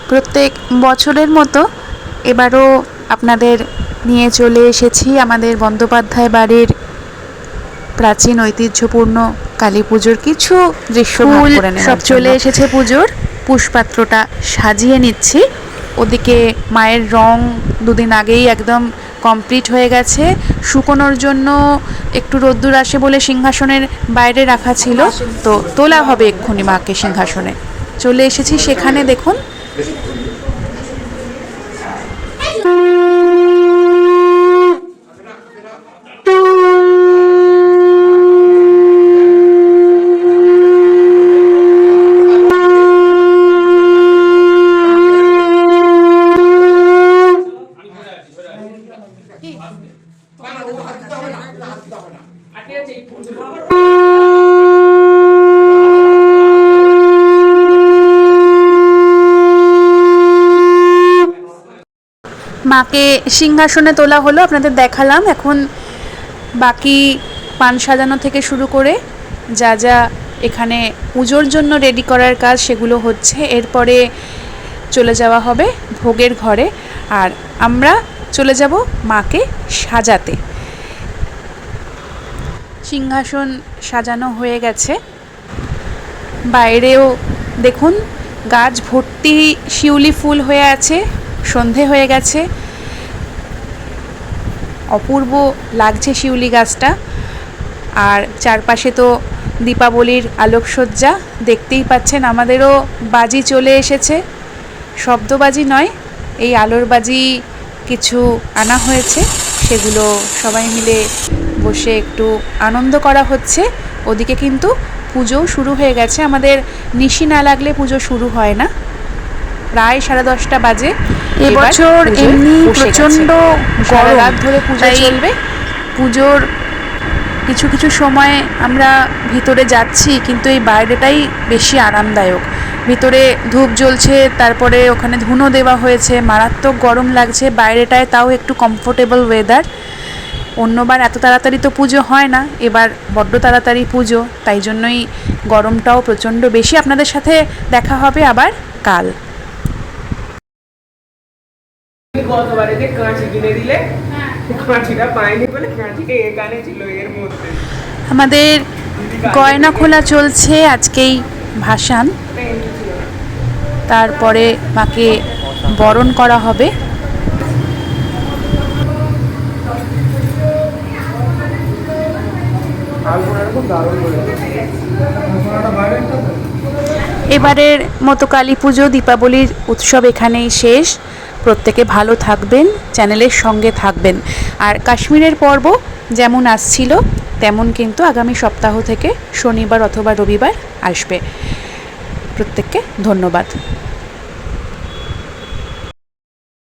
প্রত্যেক বছরের মতো এবারও আপনাদের নিয়ে চলে এসেছি আমাদের বন্দ্যোপাধ্যায় বাড়ির প্রাচীন ঐতিহ্যপূর্ণ কালী পুজোর কিছু দৃশ্য ভাগ করে নেওয়ার জন্য। সব চলে এসেছে পুজোর, পুষ্পাত্রটা সাজিয়ে নিচ্ছি। ওদিকে মায়ের রং দুদিন আগেই একদম কমপ্লিট হয়ে গেছে। শুকোনোর জন্য একটু রোদ্দুর আসে বলে সিংহাসনের বাইরে রাখা ছিল, তো তোলা হবে এক্ষুনি মাকে সিংহাসনে। চলে এসেছি সেখানে, দেখুন। মাকে সিংহাসনে তোলা হলো, আপনাদের দেখালাম। এখন বাকি পান সাজানো থেকে শুরু করে যা যা এখানে পুজোর জন্য রেডি করার কাজ সেগুলো হচ্ছে। এরপরে চলে যাওয়া হবে ভোগের ঘরে, আর আমরা চলে যাব মাকে সাজাতে। সিংহাসন সাজানো হয়ে গেছে, বাইরেও দেখুন গাছ ভর্তি শিউলি ফুল হয়ে আছে। সন্ধে হয়ে গেছে, অপূর্ব লাগছে শিউলি গাছটা। আর চারপাশে তো দীপাবলির আলোকসজ্জা দেখতেই পাচ্ছেন। আমাদেরও বাজি চলে এসেছে, শব্দবাজি নয়, এই আলোর বাজি কিছু আনা হয়েছে, সেগুলো সবাই মিলে বসে একটু আনন্দ করা হচ্ছে। ওদিকে কিন্তু পুজোও শুরু হয়ে গেছে। আমাদের নিশি না লাগলে পুজো শুরু হয় না। প্রায় 10:30 বাজে। এবছর এমনি প্রচণ্ড গরম, রাত ধরে পুজো চলবে। পুজোর কিছু কিছু সময় আমরা ভিতরে যাচ্ছি, কিন্তু এই বাইরেটাই বেশি আরামদায়ক। ভিতরে ধূপ জ্বলছে, তারপরে ওখানে ধুনো দেওয়া হয়েছে, মারাত্মক গরম লাগছে। বাইরেটায় তাও একটু কমফোর্টেবল ওয়েদার। অন্যবার এত তাড়াতাড়ি তো পুজো হয় না, এবার বড্ড তাড়াতাড়ি পুজো, তাই জন্যই গরমটাও প্রচণ্ড বেশি। আপনাদের সাথে দেখা হবে আবার কাল। আমাদের গয়না খোলা চলছে, আজকেই ভাসান, তারপরে মাকে বরণ করা হবে। এবারের মতো কালী পুজো দীপাবলির উৎসব এখানেই শেষ। প্রত্যেকে ভালো থাকবেন, চ্যানেলের সঙ্গে থাকবেন। আর কাশ্মীরের পর্ব যেমন আসছিল তেমন কিন্তু আগামী সপ্তাহ থেকে শনিবার অথবা রবিবার আসবে। প্রত্যেককে ধন্যবাদ।